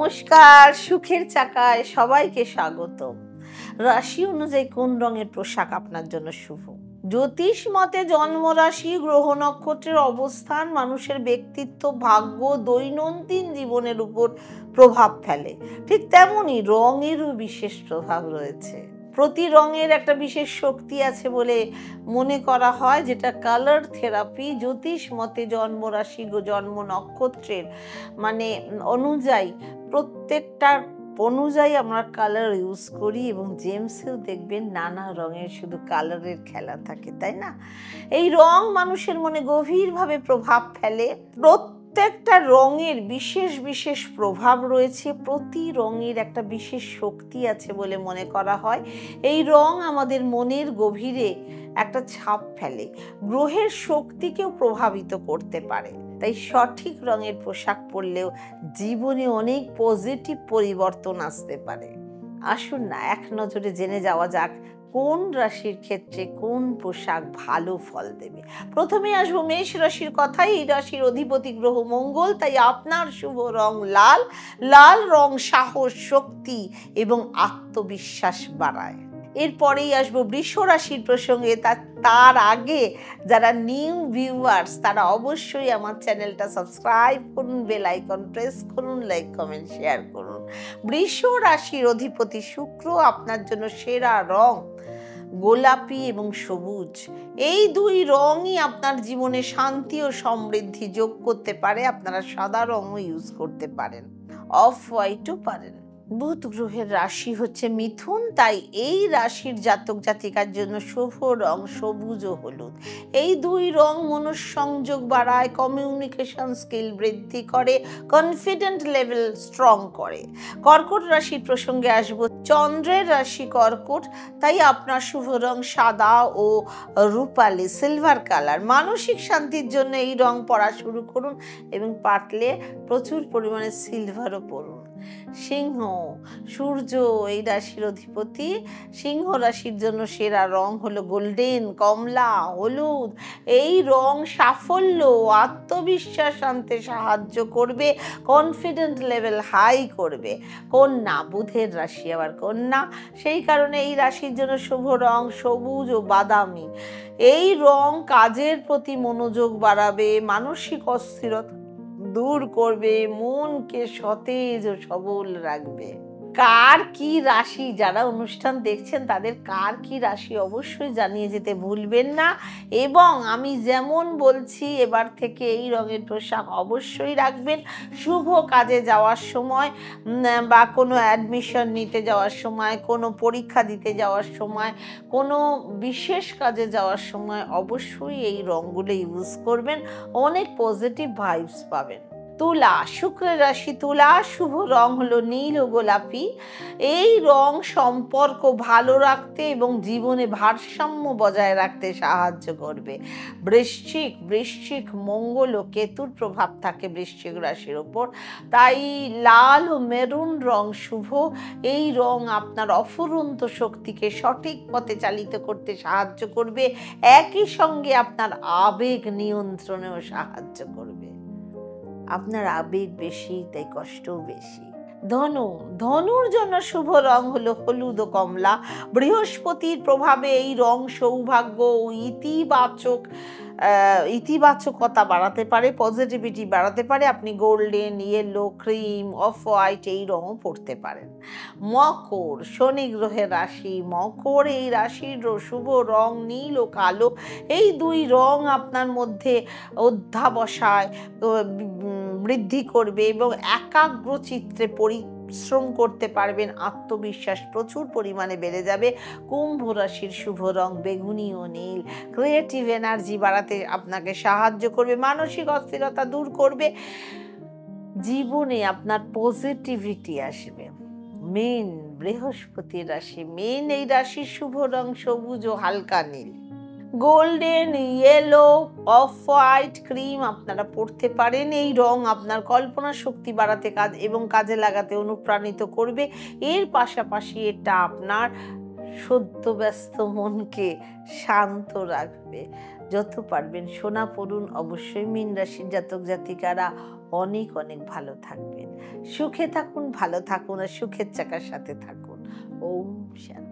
নমস্কার, সুখের চাকায় সবাইকে স্বাগত। রাশি অনুযায়ী কোন রঙের পোশাক আপনার জন্য শুভ? জ্যোতিষ মতে জন্মরাশি, গ্রহ নক্ষত্রের অবস্থান মানুষের ব্যক্তিত্ব, ভাগ্য, দৈনন্দিন জীবনের উপর প্রভাব ফেলে। ঠিক তেমনি রঙেরও বিশেষ প্রভাব রয়েছে। প্রতি রঙের একটা বিশেষ শক্তি আছে বলে মনে করা হয়, যেটা কালার থেরাপি। জ্যোতিষ মতে জন্মরাশি, জন্ম নক্ষত্রের অনুযায়ী প্রত্যেকটার অনুযায়ী আমরা কালার ইউজ করি, এবং জেমসেও দেখবেন নানা রঙের শুধু কালারের খেলা থাকে, তাই না? এই রং মানুষের মনে গভীরভাবে প্রভাব ফেলে। প্রত্যেকটা রঙের বিশেষ বিশেষ প্রভাব রয়েছে, প্রতি রঙের একটা বিশেষ শক্তি আছে বলে মনে করা হয়। এই রং আমাদের মনের গভীরে একটা ছাপ ফেলে, গ্রহের শক্তিকেও প্রভাবিত করতে পারে। তাই সঠিক রঙের পোশাক পরলেও জীবনে অনেক পজিটিভ পরিবর্তন আসতে পারে। আসুন না এক নজরে জেনে যাওয়া যাক কোন রাশির ক্ষেত্রে কোন পোশাক ভালো ফল দেবে। প্রথমে আসবো মেষ রাশির কথাই। এই রাশির অধিপতি গ্রহ মঙ্গল, তাই আপনার শুভ রং লাল। লাল রং সাহস, শক্তি এবং আত্মবিশ্বাস বাড়ায়। এরপরেই আসবো বৃষ রাশির প্রসঙ্গে। তার আগে যারা নিউ ভিউয়ার্স তারা অবশ্যই আমার চ্যানেলটা সাবস্ক্রাইব করুন, বেল আইকন প্রেস করুন, লাইক কমেন্ট শেয়ার করুন। বৃষ রাশির অধিপতি শুক্র, আপনার জন্য সেরা রং গোলাপি এবং সবুজ। এই দুই রঙই আপনার জীবনে শান্তি ও সমৃদ্ধি যোগ করতে পারে। আপনারা সাদা রঙও ইউজ করতে পারেন, অফ হোয়াইটও পারেন। বুধ গ্রহের রাশি হচ্ছে মিথুন, তাই এই রাশির জাতক জাতিকার জন্য শুভ রং সবুজ ও হলুদ। এই দুই রং মনঃসংযোগ বাড়ায়, কমিউনিকেশন স্কিল বৃদ্ধি করে, কনফিডেন্ট লেভেল স্ট্রং করে। কর্কট রাশির প্রসঙ্গে আসবো। চন্দ্রের রাশি কর্কট, তাই আপনার শুভ রং সাদা ও রূপালি সিলভার কালার। মানসিক শান্তির জন্য এই রং পরা শুরু করুন এবং পারলে প্রচুর পরিমাণে সিলভারও পরুন। সিংহ, সূর্য এই রাশির অধিপতি। সিংহ রাশির জন্য সেরা রং হলো গোল্ডেন, কমলা, হলুদ। এই রং সাফল্য, আত্মবিশ্বাস আনতে সাহায্য করবে, কনফিডেন্ট লেভেল হাই করবে। কন্যা, বুধের রাশি আবার কন্যা, সেই কারণে এই রাশির জন্য শুভ রং সবুজ ও বাদামি। এই রং কাজের প্রতি মনোযোগ বাড়াবে, মানসিক অস্থিরতা দূর করবে, মনকে সতেজ ও সবল রাখবে। কার কি রাশি, যারা অনুষ্ঠান দেখছেন তাদের কার কি রাশি অবশ্যই জানিয়ে যেতে ভুলবেন না। এবং আমি যেমন বলছি এবার থেকে এই রঙের পোশাক অবশ্যই রাখবেন। শুভ কাজে যাওয়ার সময় বা কোনো অ্যাডমিশন নিতে যাওয়ার সময়, কোনো পরীক্ষা দিতে যাওয়ার সময়, কোনো বিশেষ কাজে যাওয়ার সময় অবশ্যই এই রঙগুলো ইউজ করবেন, অনেক পজিটিভ ভাইবস পাবেন। তুলা, শুক্রের রাশি তুলা, শুভ রং হলো নীল ও গোলাপি। এই রং সম্পর্ক ভালো রাখতে এবং জীবনে ভারসাম্য বজায় রাখতে সাহায্য করবে। বৃশ্চিক মঙ্গল ও কেতুর প্রভাব থাকে বৃশ্চিক রাশির ওপর, তাই লাল ও মেরুন রং শুভ। এই রং আপনার অফুরন্ত শক্তিকে সঠিক পথে চালিত করতে সাহায্য করবে, একই সঙ্গে আপনার আবেগ নিয়ন্ত্রণেও সাহায্য করবে। আপনার আবেগ বেশি, তাই কষ্টও বেশি। ধনুর জন্য শুভ রং হলো হলুদ ও কমলা। বৃহস্পতির প্রভাবে এই রং সৌভাগ্য ও ইতিবাচকতা বাড়াতে পারে, পজিটিভিটি বাড়াতে পারে। আপনি golden, yellow, cream, off white এই রঙও পরতে পারেন। মকর, শনি গ্রহের রাশি মকর, এই রাশির শুভ রং নীল ও কালো। এই দুই রং আপনার মধ্যে অধ্যাবসায় বৃদ্ধি করবে এবং একাগ্রচিত্তে পরিশ্রম করতে পারবেন, আত্মবিশ্বাস প্রচুর পরিমাণে বেড়ে যাবে। কুম্ভ রাশির শুভ রং বেগুনি ও নীল, ক্রিয়েটিভ এনার্জি বাড়াতে আপনাকে সাহায্য করবে, মানসিক অস্থিরতা দূর করবে, জীবনে আপনার পজিটিভিটি আসবে। মীন, বৃহস্পতির রাশি মীন, এই রাশির শুভ রং সবুজ ও হালকা নীল। Golden, yellow, off white, cream আপনারা পড়তে পারেন। এই রং আপনার কল্পনা শক্তি বাড়াতে কাজে লাগাতে অনুপ্রাণিত করবে। এর পাশাপাশি এটা আপনার সদ্য ব্যস্ত মনকে শান্ত রাখবে। যত পারবেন সোনা পড়ুন অবশ্যই। মীন রাশির জাতক জাতিকারা অনেক অনেক ভালো থাকবেন। সুখে থাকুন, ভালো থাকুন আর সুখের চাকার সাথে থাকুন। ওম শান্তি।